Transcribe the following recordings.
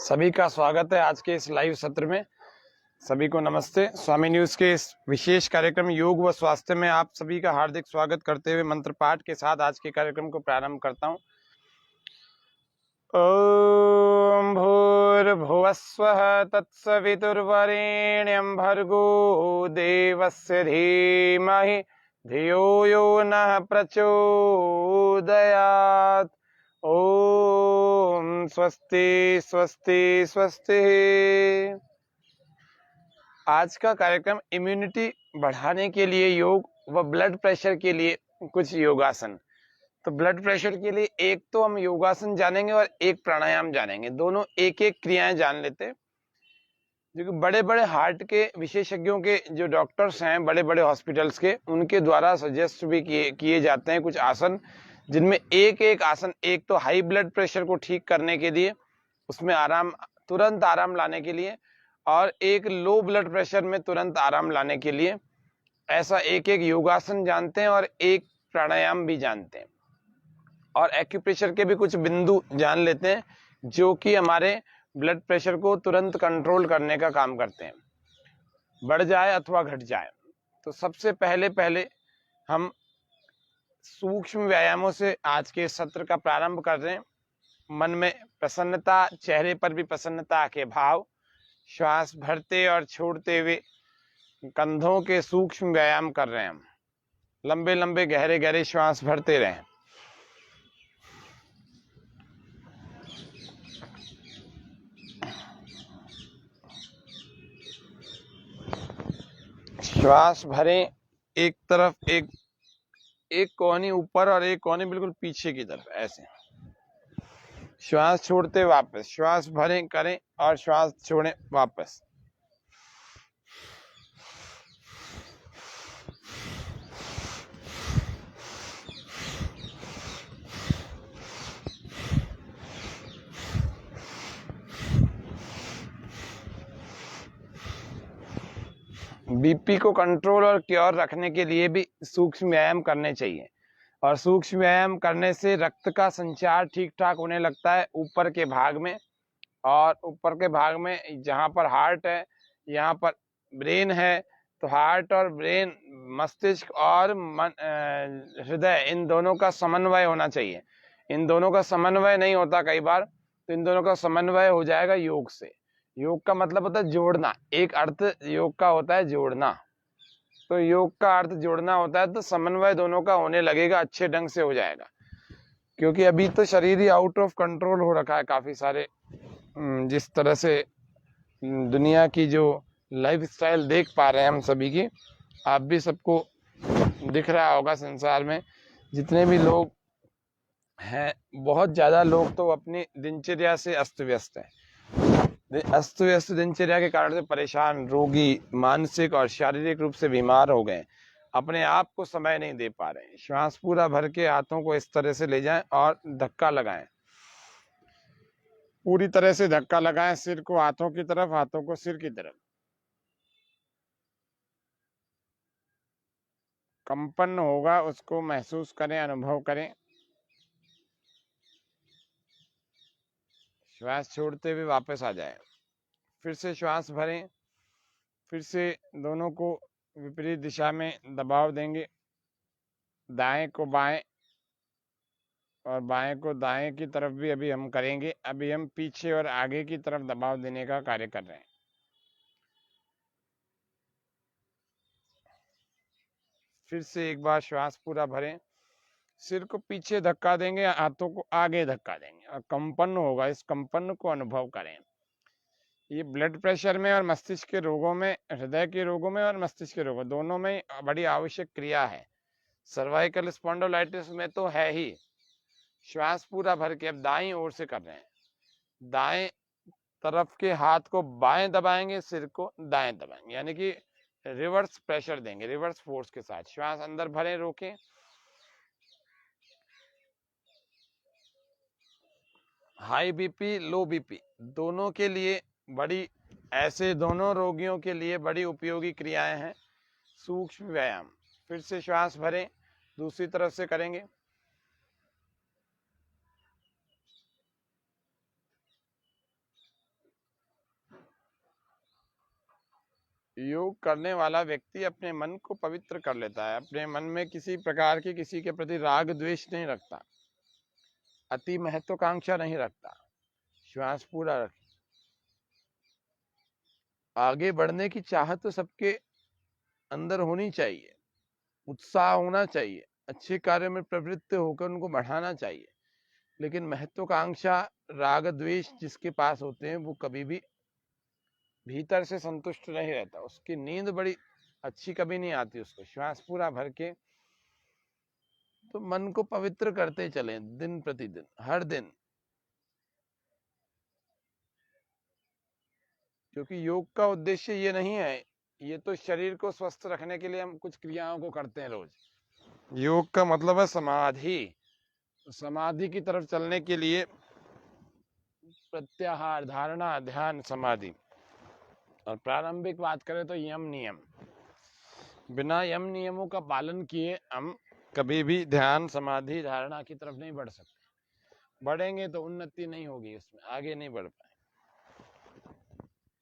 सभी का स्वागत है आज के इस लाइव सत्र में। सभी को नमस्ते। स्वामी न्यूज के इस विशेष कार्यक्रम योग व स्वास्थ्य में आप सभी का हार्दिक स्वागत करते हुए मंत्र पाठ के साथ आज के कार्यक्रम को प्रारंभ करता हूं। ओम भूर्भुवस्वः तत्सवितुर्वरेण्यं भर्गो देवस्य धीमहि धियो यो नः प्रचोदयात्। ओम स्वस्ति स्वस्ति स्वस्ति। आज का कार्यक्रम इम्यूनिटी बढ़ाने के लिए योग व ब्लड प्रेशर के लिए कुछ योगासन। तो ब्लड प्रेशर के लिए एक तो हम योगासन जानेंगे और एक प्राणायाम जानेंगे। दोनों एक एक क्रियाएं जान लेते हैं, जो कि बड़े बड़े हार्ट के विशेषज्ञों के जो डॉक्टर्स हैं बड़े बड़े हॉस्पिटल्स के, उनके द्वारा सजेस्ट भी किए जाते हैं कुछ आसन, जिनमें एक एक आसन, एक तो हाई ब्लड प्रेशर को ठीक करने के लिए, उसमें तुरंत आराम लाने के लिए, और एक लो ब्लड प्रेशर में तुरंत आराम लाने के लिए। ऐसा एक एक योगासन जानते हैं और एक प्राणायाम भी जानते हैं, और एक्यूप्रेशर के भी कुछ बिंदु जान लेते हैं जो कि हमारे ब्लड प्रेशर को तुरंत कंट्रोल करने का काम करते हैं, बढ़ जाए अथवा घट जाए। तो सबसे पहले हम सूक्ष्म व्यायामों से आज के सत्र का प्रारंभ कर रहे हैं। मन में प्रसन्नता, चेहरे पर भी प्रसन्नता के भाव, श्वास भरते और छोड़ते हुए कंधों के सूक्ष्म व्यायाम कर रहे हैं हम। लंबे लंबे गहरे गहरे श्वास भरते रहें। श्वास भरें एक तरफ, एक कोहनी ऊपर और एक कोहनी बिल्कुल पीछे की तरफ, ऐसे। श्वास छोड़ते वापस, श्वास भरें करें और श्वास छोड़ें वापस। बीपी को कंट्रोल और क्योर रखने के लिए भी सूक्ष्म व्यायाम करने चाहिए, और सूक्ष्म व्यायाम करने से रक्त का संचार ठीक ठाक होने लगता है ऊपर के भाग में, और ऊपर के भाग में जहाँ पर हार्ट है, यहाँ पर ब्रेन है। तो हार्ट और ब्रेन, मस्तिष्क और हृदय, इन दोनों का समन्वय होना चाहिए। इन दोनों का समन्वय नहीं होता कई बार, तो इन दोनों का समन्वय हो जाएगा योग से। योग का मतलब होता है जोड़ना, एक अर्थ योग का होता है जोड़ना। तो योग का अर्थ जोड़ना होता है, तो समन्वय दोनों का होने लगेगा, अच्छे ढंग से हो जाएगा। क्योंकि अभी तो शरीर ही आउट ऑफ कंट्रोल हो रखा है काफी सारे। जिस तरह से दुनिया की जो लाइफस्टाइल देख पा रहे हैं हम सभी की, आप भी सबको दिख रहा होगा संसार में जितने भी लोग हैं, बहुत ज्यादा लोग तो अपनी दिनचर्या से अस्त व्यस्त हैं। अस्त व्यस्त दिनचर्या के कारण से परेशान, रोगी, मानसिक और शारीरिक रूप से बीमार हो गए, अपने आप को समय नहीं दे पा रहे हैं। श्वास पूरा भर के हाथों को इस तरह से ले जाएं और धक्का लगाएं, पूरी तरह से धक्का लगाएं, सिर को हाथों की तरफ, हाथों को सिर की तरफ। कंपन होगा, उसको महसूस करें, अनुभव करें। श्वास छोड़ते हुए वापस आ जाएं। फिर से श्वास भरें, फिर से दोनों को विपरीत दिशा में दबाव देंगे, दाएं को बाएं और बाएं को दाएं की तरफ भी अभी हम करेंगे। अभी हम पीछे और आगे की तरफ दबाव देने का कार्य कर रहे हैं। फिर से एक बार श्वास पूरा भरें, सिर को पीछे धक्का देंगे, हाथों को आगे धक्का देंगे, और कंपन होगा, इस कंपन को अनुभव करें। ये ब्लड प्रेशर में और मस्तिष्क के रोगों में, हृदय के रोगों में और मस्तिष्क के रोगों दोनों में बड़ी आवश्यक क्रिया है। सर्वाइकल स्पॉन्डिलोलाइटिस में तो है ही। श्वास पूरा भर के अब दाईं ओर से कर रहे हैं। दाएं तरफ के हाथ को बाएं दबाएंगे, सिर को दाएं दबाएंगे, यानी कि रिवर्स प्रेशर देंगे, रिवर्स फोर्स के साथ। श्वास अंदर भरें, रोकें। हाई बीपी, लो बीपी दोनों के लिए बड़ी, ऐसे दोनों रोगियों के लिए बड़ी उपयोगी क्रियाएं हैं सूक्ष्म व्यायाम। फिर से श्वास भरें, दूसरी तरफ से करेंगे। योग करने वाला व्यक्ति अपने मन को पवित्र कर लेता है, अपने मन में किसी प्रकार की किसी के प्रति राग द्वेष नहीं रखता, अति महत्वाकांक्षा नहीं रखता। श्वास पूरा रख, आगे बढ़ने की चाहत तो सबके अंदर होनी चाहिए, उत्साह होना चाहिए, अच्छे कार्य में प्रवृत्त होकर उनको बढ़ाना चाहिए, लेकिन महत्वाकांक्षा राग द्वेष जिसके पास होते हैं वो कभी भी भीतर से संतुष्ट नहीं रहता, उसकी नींद बड़ी अच्छी कभी नहीं आती उसको। श्वास पूरा भर के तो मन को पवित्र करते चले दिन प्रतिदिन, हर दिन, क्योंकि योग का उद्देश्य ये नहीं है, ये तो शरीर को स्वस्थ रखने के लिए हम कुछ क्रियाओं को करते हैं रोज। योग का मतलब है समाधि, समाधि की तरफ चलने के लिए प्रत्याहार, धारणा, ध्यान, समाधि। और प्रारंभिक बात करें तो यम नियम, बिना यम नियमों का पालन किए हम कभी भी ध्यान, समाधि, धारणा की तरफ नहीं बढ़ सकते। बढ़ेंगे तो उन्नति नहीं होगी, उसमें आगे नहीं बढ़ पाए।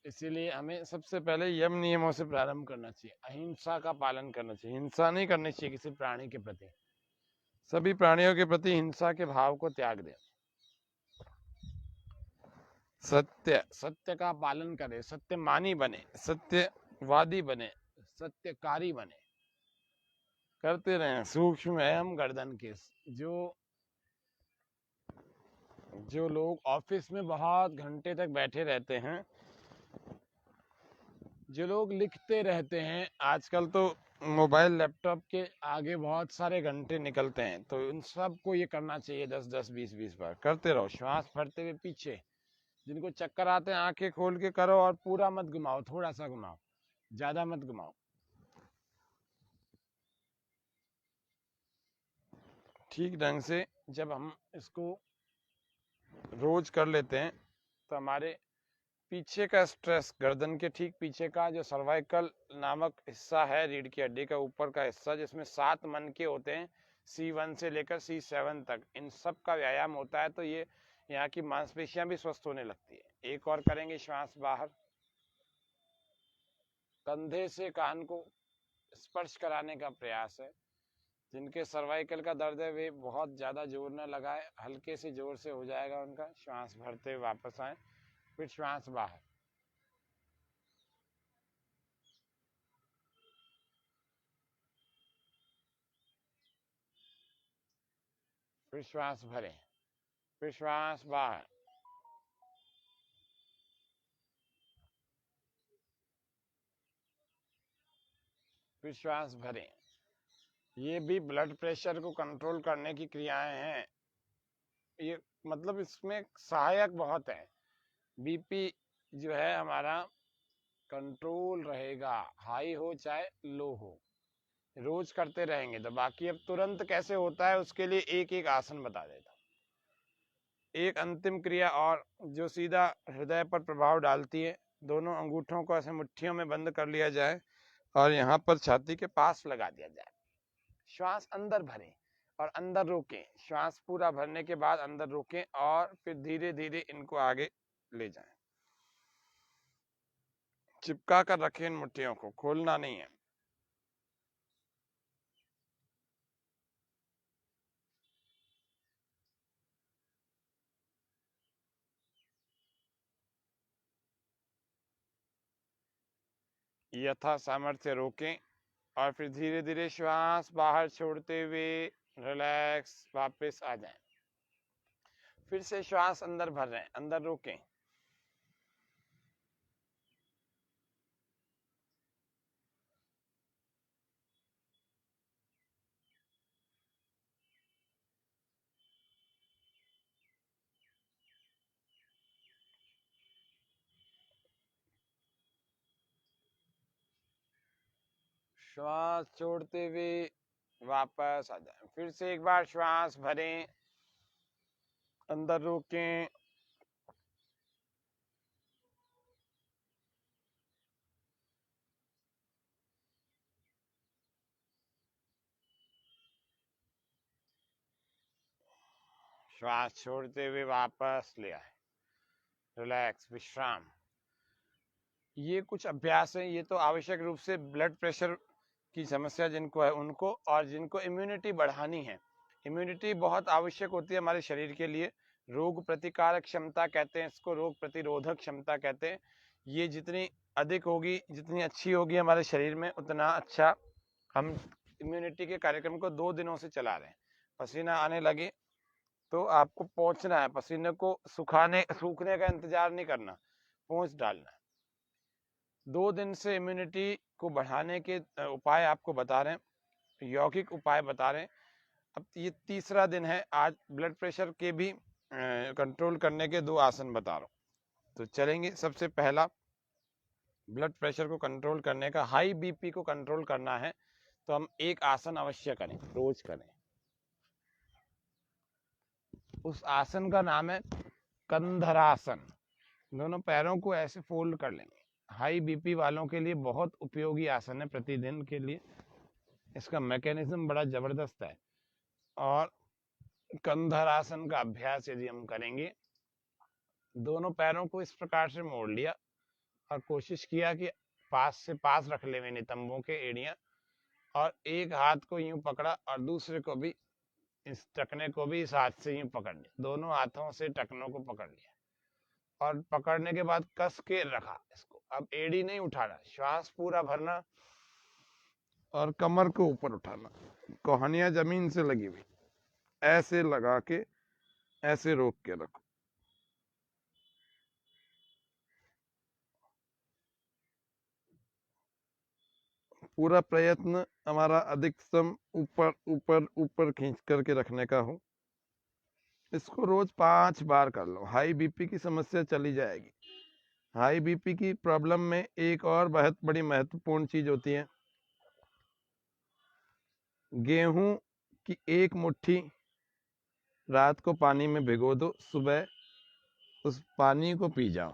इसीलिए हमें सबसे पहले यम नियमों से प्रारंभ करना चाहिए, अहिंसा का पालन करना चाहिए, हिंसा नहीं करनी चाहिए किसी प्राणी के प्रति, सभी प्राणियों के प्रति हिंसा के भाव को त्याग दें। सत्य, सत्य का पालन करें, सत्यमानी बने, सत्यवादी बने, सत्यकारी बने, करते रहें। सूक्ष्म एवं गर्दन के जो लोग ऑफिस में बहुत घंटे तक बैठे रहते हैं, जो लोग लिखते रहते हैं, आजकल तो मोबाइल लैपटॉप के आगे बहुत सारे घंटे निकलते हैं, तो उन सबको ये करना चाहिए 10-10, 20-20 बार करते रहो। श्वास भरते हुए पीछे, जिनको चक्कर आते हैं आंखें खोल के करो और पूरा मत घुमाओ, थोड़ा सा घुमाओ, ज्यादा मत घुमाओ। ठीक ढंग से जब हम इसको रोज कर लेते हैं तो हमारे पीछे का स्ट्रेस, गर्दन के ठीक पीछे का जो सर्वाइकल नामक हिस्सा है, रीढ़ की हड्डी का ऊपर का हिस्सा, जिसमें 7 मन के होते हैं, C1 से लेकर C7 तक, इन सब का व्यायाम होता है, तो ये यहाँ की मांसपेशियां भी स्वस्थ होने लगती है। एक और करेंगे, श्वास बाहर, कंधे से कान को स्पर्श कराने का प्रयास है। जिनके सर्वाइकल का दर्द है वे बहुत ज्यादा जोर न लगाए, हल्के से जोर से हो जाएगा उनका। श्वास भरते हुए वापस आए, फिर श्वास बाहर, फिर श्वास भरें, फिर श्वास बाहर, फिर श्वास भरें। ये भी ब्लड प्रेशर को कंट्रोल करने की क्रियाएं हैं, ये मतलब इसमें सहायक बहुत है। बीपी जो है हमारा कंट्रोल रहेगा, हाई हो चाहे लो हो, रोज करते रहेंगे तो। बाकी अब तुरंत कैसे होता है उसके लिए एक एक आसन बता देता हूँ। एक अंतिम क्रिया और जो सीधा हृदय पर प्रभाव डालती है, दोनों अंगूठों को ऐसे मुट्ठियों में बंद कर लिया जाए और यहाँ पर छाती के पास लगा दिया जाए। श्वास अंदर भरें और अंदर रोकें, श्वास पूरा भरने के बाद अंदर रोकें और फिर धीरे धीरे इनको आगे ले जाएं। चिपका कर रखें इन मुट्ठियों को, खोलना नहीं है। यथा सामर्थ्य रोकें और फिर धीरे धीरे श्वास बाहर छोड़ते हुए रिलैक्स वापस आ जाएं। फिर से श्वास अंदर भर रहे हैं, अंदर रोकें, श्वास छोड़ते हुए वापस आ जाएं। फिर से एक बार श्वास भरें, अंदर रोकें, श्वास छोड़ते हुए वापस ले आए, रिलैक्स, विश्राम। ये कुछ अभ्यास है, ये तो आवश्यक रूप से ब्लड प्रेशर की समस्या जिनको है उनको, और जिनको इम्यूनिटी बढ़ानी है। इम्यूनिटी बहुत आवश्यक होती है हमारे शरीर के लिए। रोग प्रतिकारक क्षमता कहते हैं इसको, रोग प्रतिरोधक क्षमता कहते हैं। ये जितनी अधिक होगी, जितनी अच्छी होगी हमारे शरीर में, उतना अच्छा। हम इम्यूनिटी के कार्यक्रम को 2 दिनों से चला रहे हैं। पसीना आने लगे तो आपको पोंछना है, पसीने को सूखने का इंतजार नहीं करना, पोंछ डालना है। 2 दिन से इम्यूनिटी को बढ़ाने के उपाय आपको बता रहे हैं, यौगिक उपाय बता रहे हैं। अब ये तीसरा दिन है। आज ब्लड प्रेशर के भी कंट्रोल करने के 2 आसन बता रहा हूँ, तो चलेंगे। सबसे पहला, ब्लड प्रेशर को कंट्रोल करने का, हाई बीपी को कंट्रोल करना है तो हम एक आसन अवश्य करें, रोज करें। उस आसन का नाम है कंधरासन। दोनों पैरों को ऐसे फोल्ड कर लेंगे। हाई बीपी वालों के लिए बहुत उपयोगी आसन है प्रतिदिन के लिए। इसका मैकेनिज्म बड़ा जबरदस्त है। और कंधरासन का अभ्यास यदि हम करेंगे, दोनों पैरों को इस प्रकार से मोड़ लिया और कोशिश किया कि पास से पास रख ले नितंबों के एड़ियां, और एक हाथ को यूं पकड़ा और दूसरे को भी, इस टखने को भी इस हाथ से यूं पकड़ लिया। दोनों हाथों से टखनों को पकड़ लिया और पकड़ने के बाद कस के रखा इसको। अब एड़ी नहीं उठाना, श्वास पूरा भरना और कमर को ऊपर उठाना, कोहनियां जमीन से लगी हुई, ऐसे लगा के ऐसे रोक के रखो। पूरा प्रयत्न हमारा अधिकतम ऊपर ऊपर ऊपर खींच करके रखने का हो। इसको रोज 5 बार कर लो, हाई बीपी की समस्या चली जाएगी। हाई बीपी की प्रॉब्लम में एक और बहुत बड़ी महत्वपूर्ण चीज होती है। गेहूं की 1 मुट्ठी रात को पानी में भिगो दो, सुबह उस पानी को पी जाओ।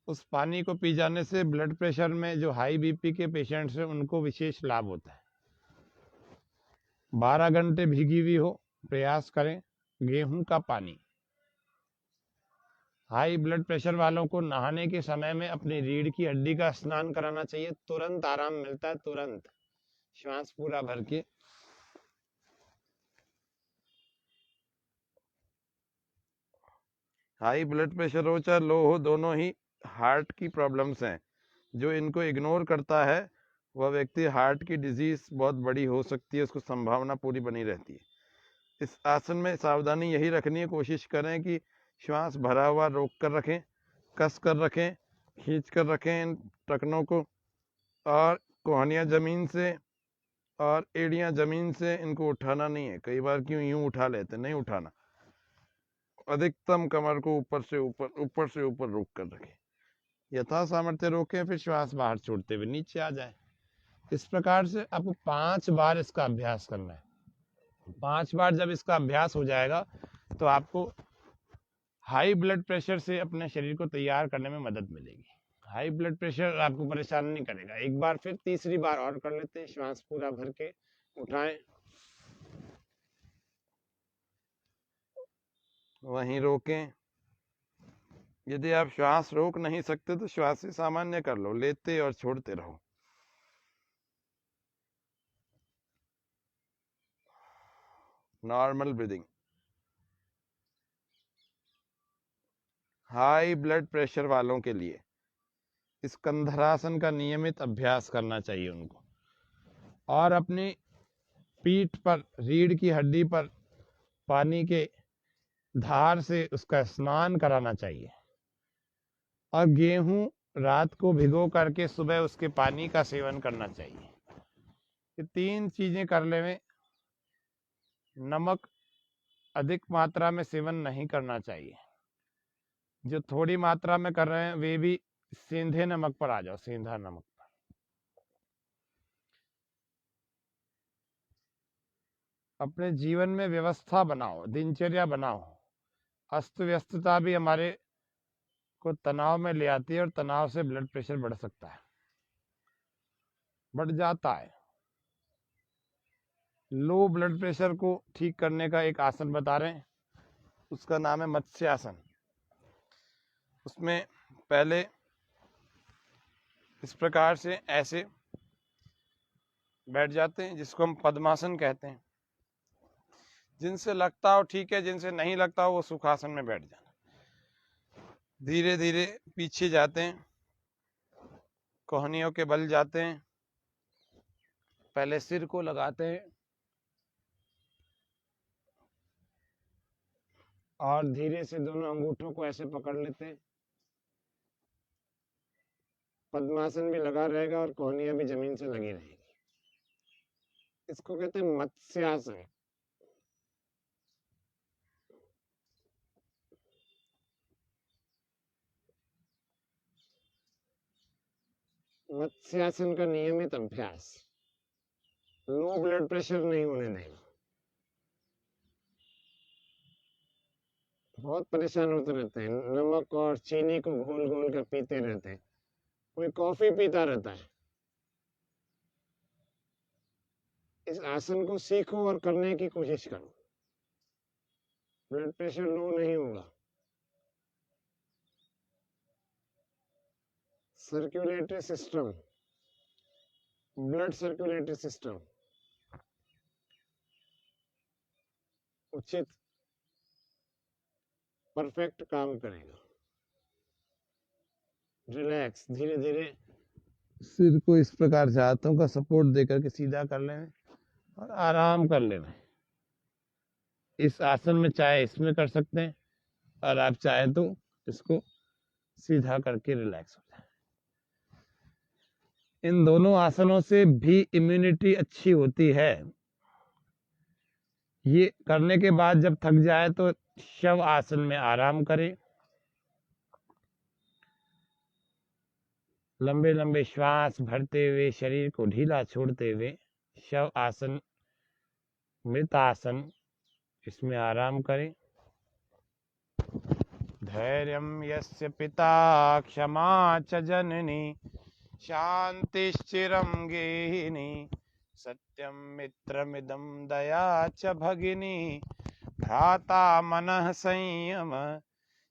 उस पानी को पी जाने से ब्लड प्रेशर में जो हाई बीपी के पेशेंट्स हैं उनको विशेष लाभ होता है। 12 घंटे भीगी हुई हो, प्रयास करें। गेहूं का पानी। हाई ब्लड प्रेशर वालों को नहाने के समय में अपनी रीढ़ की हड्डी का स्नान कराना चाहिए, तुरंत आराम मिलता है, तुरंत। श्वास पूरा भर के। हाई ब्लड प्रेशर हो चाहे लो हो, दोनों ही हार्ट की प्रॉब्लम्स हैं। जो इनको इग्नोर करता है वह व्यक्ति हार्ट की डिजीज बहुत बड़ी हो सकती है, उसको संभावना पूरी बनी रहती है। इस आसन में सावधानी यही रखनी है, कोशिश करें कि श्वास भरा हुआ रोक कर रखें, कस कर रखें, खींच कर रखें इन टखनों को, और कोहनियाँ जमीन से और एड़ियाँ जमीन से इनको उठाना नहीं है। कई बार क्यों यूं उठा लेते, नहीं उठाना। अधिकतम कमर को ऊपर से ऊपर रोक कर रखें, यथा सामर्थ्य रोकें, फिर श्वास बाहर छोड़ते हुए नीचे आ जाए। इस प्रकार से आपको 5 बार इसका अभ्यास करना है। 5 बार जब इसका अभ्यास हो जाएगा तो आपको हाई ब्लड प्रेशर से अपने शरीर को तैयार करने में मदद मिलेगी। हाई ब्लड प्रेशर आपको परेशान नहीं करेगा। एक बार फिर तीसरी बार और कर लेते हैं। श्वास पूरा भर के उठाएं, वहीं रोकें। यदि आप श्वास रोक नहीं सकते तो श्वास से सामान्य कर लो, लेते और छोड़ते रहो। Normal breathing. High blood pressure वालों के लिए इस कंधरासन का नियमित अभ्यास करना चाहिए उनको, और अपनी पीठ पर, रीढ़ की हड्डी पर पानी के धार से उसका स्नान कराना चाहिए। और गेहूं रात को भिगो करके सुबह उसके पानी का सेवन करना चाहिए। ये 3 चीजें कर लें। नमक अधिक मात्रा में सेवन नहीं करना चाहिए। जो थोड़ी मात्रा में कर रहे हैं वे भी सेंधे नमक पर आ जाओ, सेंधा नमक पर। अपने जीवन में व्यवस्था बनाओ, दिनचर्या बनाओ। अस्त व्यस्तता भी हमारे को तनाव में ले आती है, और तनाव से ब्लड प्रेशर बढ़ सकता है, बढ़ जाता है। लो ब्लड प्रेशर को ठीक करने का एक आसन बता रहे हैं, उसका नाम है मत्स्यासन। उसमें पहले इस प्रकार से ऐसे बैठ जाते हैं, जिसको हम पद्मासन कहते हैं। जिनसे लगता हो ठीक है, जिनसे नहीं लगता हो वो सुखासन में बैठ जाना। धीरे धीरे पीछे जाते हैं, कोहनियों के बल जाते हैं, पहले सिर को लगाते हैं और धीरे से दोनों अंगूठों को ऐसे पकड़ लेते हैं। पद्मासन भी लगा रहेगा और कोहनियां भी जमीन से लगी रहेगी। इसको कहते हैं मत्स्यासन। मत्स्यासन का नियमित अभ्यास लो ब्लड प्रेशर नहीं होने देगा। बहुत परेशान होते रहते हैं, नमक और चीनी को घोल घोल कर पीते रहते हैं, कोई कॉफी पीता रहता है। इस आसन को सीखो और करने की कोशिश करो, ब्लड प्रेशर लो नहीं होगा। Circulatory system, blood circulatory system उचित परफेक्ट काम करेगा। रिलैक्स, धीरे धीरे सिर को इस प्रकार से हाथों का सपोर्ट देकर के सीधा कर लें और आराम कर लेना। इस आसन में चाहे इसमें कर सकते हैं और आप चाहे तो इसको सीधा करके रिलैक्स हो जाए। इन दोनों आसनों से भी इम्यूनिटी अच्छी होती है। ये करने के बाद जब थक जाए तो शव आसन में आराम करें। लंबे लंबे श्वास भरते हुए शरीर को ढीला छोड़ते हुए शव आसन, मृत आसन, इसमें आराम करें। धैर्यं यस्य पिता क्षमा च जननी शांतिश्चिरं गेहिनी सत्यं मित्रमिदं दया च भगिनी भ्राता मनः संयम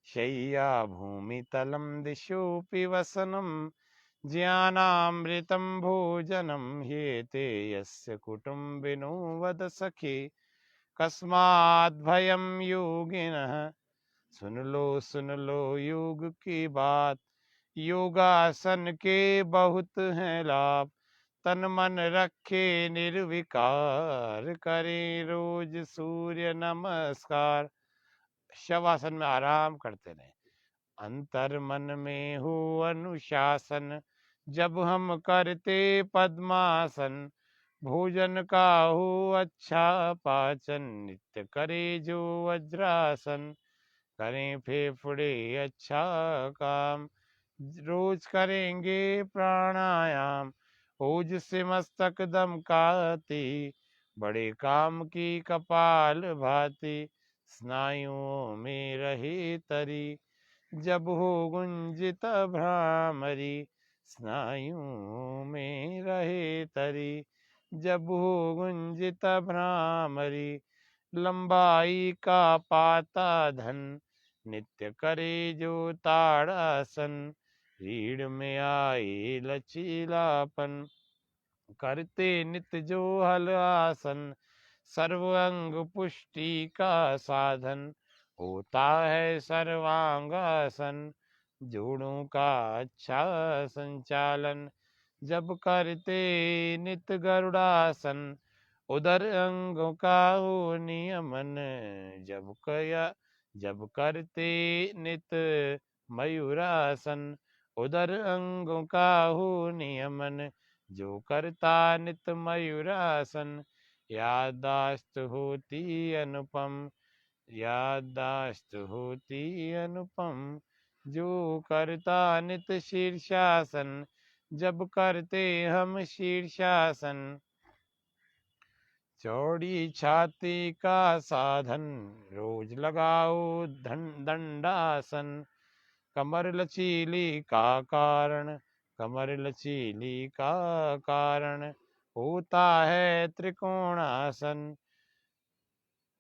शय्या भूमितलं दिशोऽपि वसनं ज्ञानामृतं भोजनं ह्येते यस्य कुटुम्बिनो वद सखी कस्माद् भयं योगिनः। सुन लो योग की बात, योगासन के बहुत हैं लाभ। तन मन रखे निर्विकार, करे रोज सूर्य नमस्कार। शवासन में आराम करते रहे। अंतर मन में हो अनुशासन, जब हम करते पद्मासन। भोजन का हो अच्छा पाचन, नित्य करे जो वज्रासन। करें फेफड़े अच्छा काम, रोज करेंगे प्राणायाम। ओज से मस्तक दमकाती, बड़े काम की कपाल भाती। स्नायुओं में रहे तरी, जब हो गुंजित भ्रामरी। स्नायुओं में रहे तरी, जब हो गुंजित भ्रामरी। लंबाई का पाता धन, नित्य करे जो ताड़ासन। रीढ़ में आए लचीलापन, करते नित्य जो हल आसन। सर्व अंग पुष्टि का साधन, होता है सर्वांगासन। जोड़ों का अच्छा संचालन, जब करते नित्य गरुड़ासन। उदर अंगों का हो नियमन, जब करते नित मयूरासन। उदर अंगों का हो नियमन, जो करता नित मयूरासन। याददाश्त होती अनुपम, याददाश्त होती अनुपम। जो करता नित शीर्षासन, जब करते हम शीर्षासन। चौड़ी छाती का साधन, रोज लगाओ दंडासन। कमर लचीली का कारण, कमर लचीली का कारण। होता है त्रिकोणासन।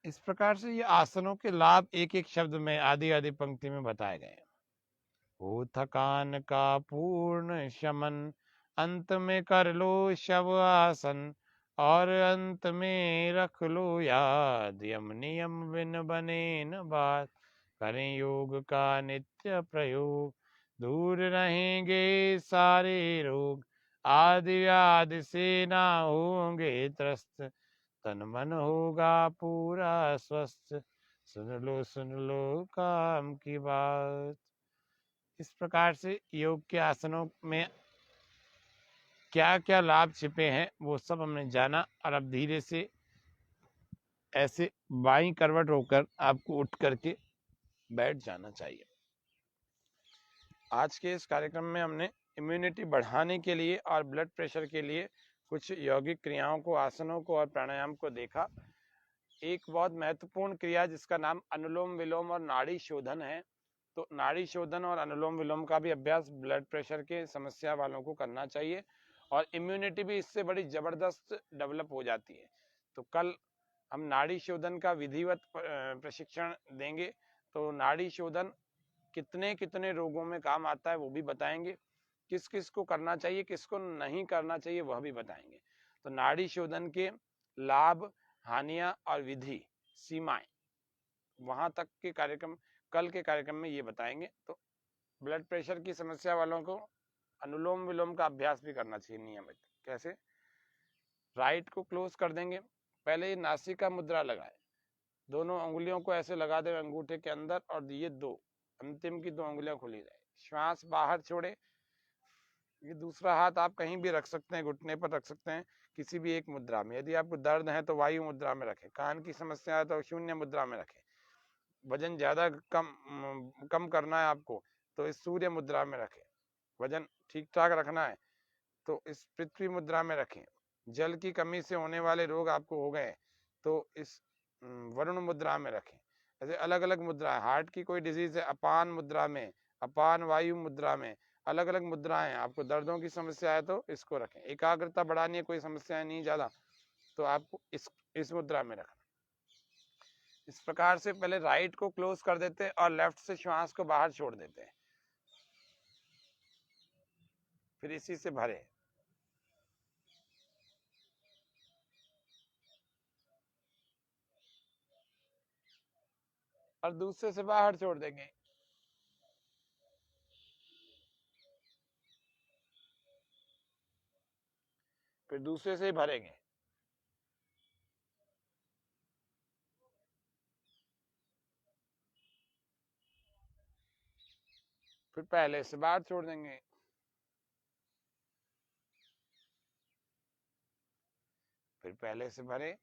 इस प्रकार से ये आसनों के लाभ एक एक शब्द में, आधी आधी पंक्ति में बताए गए हैं। हो थकान का पूर्ण शमन, अंत में कर लो शव आसन, और अंत में रख लो याद, यम नियम बिन बने न बात, करें योग का नित्य प्रयोग, दूर रहेंगे सारे रोग, आदि व्याधि से ना होंगे त्रस्त, तन मन होगा पूरा स्वस्थ, सुन लो काम की बात। इस प्रकार से योग के आसनों में क्या क्या लाभ छिपे हैं वो सब हमने जाना, और अब धीरे से ऐसे बाईं करवट होकर आपको उठ करके बैठ जाना चाहिए। आज के इस कार्यक्रम में हमने इम्यूनिटी बढ़ाने के लिए और ब्लड प्रेशर के लिए कुछ यौगिक क्रियाओं को, आसनों को और प्राणायाम को देखा। एक बहुत महत्वपूर्ण क्रिया जिसका नाम अनुलोम विलोम और नाड़ी शोधन है, तो नाड़ी शोधन और अनुलोम विलोम का भी अभ्यास ब्लड प्रेशर के समस्या वालों को करना चाहिए, और इम्यूनिटी भी इससे बड़ी जबरदस्त डेवलप हो जाती है। तो कल हम नाड़ी शोधन का विधिवत प्रशिक्षण देंगे, तो नाड़ी शोधन कितने कितने रोगों में काम आता है वो भी बताएंगे, किस किस को करना चाहिए, किसको नहीं करना चाहिए वह भी बताएंगे। तो नाड़ी शोधन के लाभ, हानियां और विधि, सीमाएं, वहां तक के कार्यक्रम कल के कार्यक्रम में ये बताएंगे। तो ब्लड प्रेशर की समस्या वालों को अनुलोम विलोम का अभ्यास भी करना चाहिए नियमित। कैसे? राइट को क्लोज कर देंगे, पहले नासिका मुद्रा लगाए, दोनों उंगलियों को ऐसे लगा दे अंगूठे के अंदर, और ये दो अंतिम की दो उंगलियां खुली रहे, श्वास बाहर छोड़े। ये दूसरा हाथ आप कहीं भी रख सकते हैं, घुटने पर रख सकते हैं, किसी भी एक मुद्रा में। यदि आपको दर्द है तो वायु मुद्रा में रखें, कान की समस्या है तो शून्य मुद्रा में रखें, वजन ज्यादा कम करना है आपको तो इस सूर्य मुद्रा में रखें, वजन ठीक ठाक रखना है तो इस पृथ्वी मुद्रा में रखें, जल की कमी से होने वाले रोग आपको हो गए तो इस वरुण मुद्रा में रखें। ऐसे अलग अलग मुद्रा है, हार्ट की कोई डिजीज है अपान मुद्रा में, अपान वायु मुद्रा में, अलग अलग मुद्राएं। आपको दर्दों की समस्या है तो इसको रखें, एकाग्रता बढ़ानी है, कोई समस्या नहीं ज्यादा, तो आपको इस मुद्रा में रखना। इस प्रकार से पहले राइट को क्लोज कर देते हैं और लेफ्ट से श्वास को बाहर छोड़ देते हैं, फिर इसी से भरे, और दूसरे से बाहर छोड़ देंगे, फिर दूसरे से ही भरेंगे, फिर पहले से बाहर छोड़ देंगे, फिर पहले से भरे,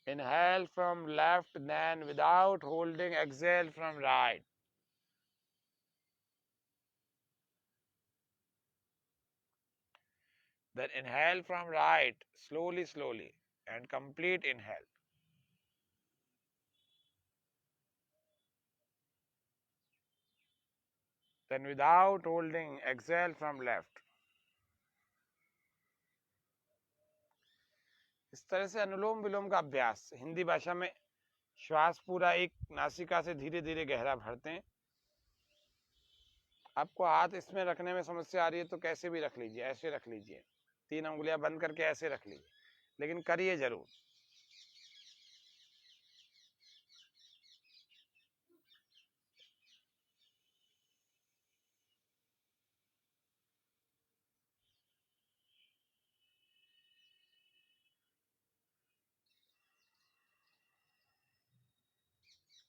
inhale from left, then without holding exhale from right, then inhale from right slowly and complete inhale, then without holding exhale from left। इस तरह से अनुलोम विलोम का अभ्यास, हिंदी भाषा में श्वास पूरा एक नासिका से धीरे धीरे गहरा भरते हैं। आपको हाथ इसमें रखने में समस्या आ रही है तो कैसे भी रख लीजिए, ऐसे रख लीजिए, 3 उंगलियां बंद करके ऐसे रख लीजिए, लेकिन करिए जरूर।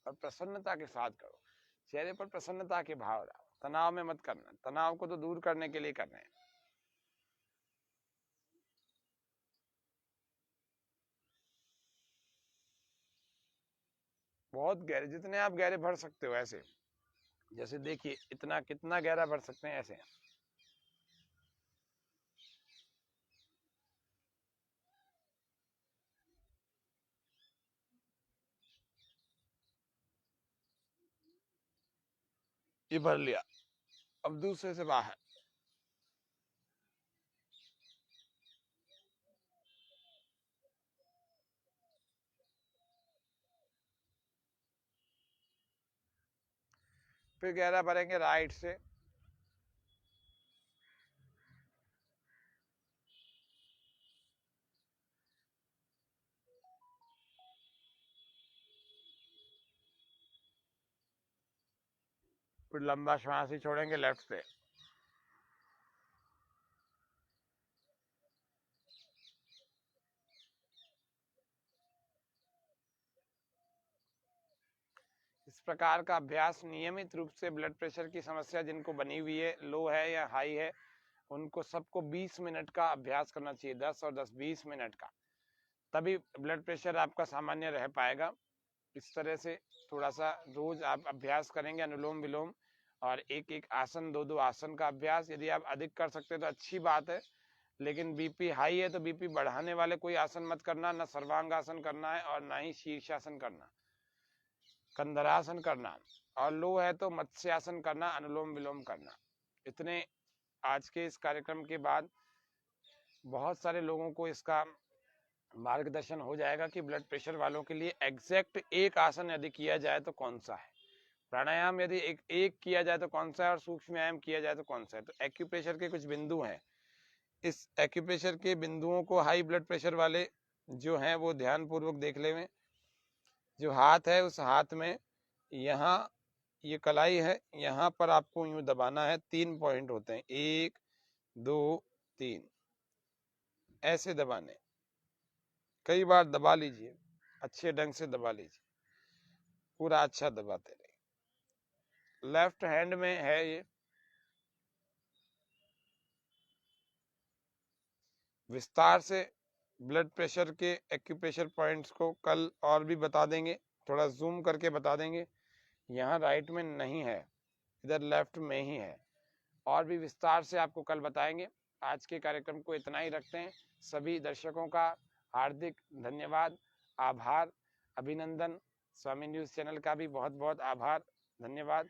और प्रसन्नता के साथ करो, चेहरे पर प्रसन्नता के भाव लाओ, तनाव में मत करना, तनाव को तो दूर करने के लिए कर रहे हैं। बहुत गहरे, जितने आप गहरे भर सकते हो ऐसे, जैसे देखिए इतना कितना गहरा भर सकते हैं ऐसे। ये भर लिया, अब दूसरे से बाहर, फिर गहरा भरेंगे राइट से। फिर लंबा श्वास ही छोड़ेंगे लेफ्ट से। इस प्रकार का अभ्यास नियमित रूप से ब्लड प्रेशर की समस्या जिनको बनी हुई है, लो है या हाई है, उनको सबको 20 मिनट का अभ्यास करना चाहिए, 10 और 10 20 मिनट का, तभी ब्लड प्रेशर आपका सामान्य रह पाएगा। इस तरह से थोड़ा सा रोज आप अभ्यास करेंगे, अनुलोम विलोम और एक एक आसन, दो दो आसन का अभ्यास। यदि आप अधिक कर सकते हैं तो अच्छी बात है, लेकिन बीपी हाई है तो बीपी बढ़ाने वाले कोई आसन मत करना, ना सर्वांगासन करना है और ना ही शीर्षासन करना, कंधरासन करना, और लो है तो मत्स्यासन करना, अनुलोम विलोम करना। इतने आज के इस कार्यक्रम के बाद बहुत सारे लोगों को इसका मार्गदर्शन हो जाएगा कि ब्लड प्रेशर वालों के लिए एग्जैक्ट एक आसन यदि किया जाए तो कौन सा है, प्राणायाम यदि एक किया जाए तो कौन सा है, और सूक्ष्म व्यायाम किया जाए तो कौन सा है। तो एक्यूप्रेशर के कुछ बिंदु हैं, इस एक्यूप्रेशर के बिंदुओं को हाई ब्लड प्रेशर वाले जो हैं वो ध्यान पूर्वक देख लें। जो हाथ है उस हाथ में यहाँ ये कलाई है, यहाँ पर आपको यूं दबाना है, 3 पॉइंट होते हैं, 1 2 3, ऐसे दबाने, कई बार दबा लीजिए, अच्छे ढंग से दबा लीजिए, पूरा अच्छा दबाते रहिए। लेफ्ट हैंड में है ये। विस्तार से ब्लड प्रेशर के एक्यूप्रेशर पॉइंट्स को कल और भी बता देंगे, थोड़ा जूम करके बता देंगे। यहाँ राइट में नहीं है, इधर लेफ्ट में ही है, और भी विस्तार से आपको कल बताएंगे। आज के कार्यक्रम को इतना ही रखते हैं। सभी दर्शकों का हार्दिक धन्यवाद, आभार, अभिनंदन। स्वामी न्यूज़ चैनल का भी बहुत बहुत आभार, धन्यवाद।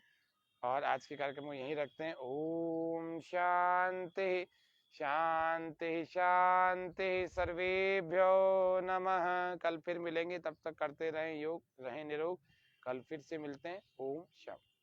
और आज के कार्यक्रम को यहीं रखते हैं। ओम शांति शांति शांति, सर्वेभ्यो नमः। कल फिर मिलेंगे, तब तक करते रहें योग, रहें निरोग। कल फिर से मिलते हैं। ओम शांति।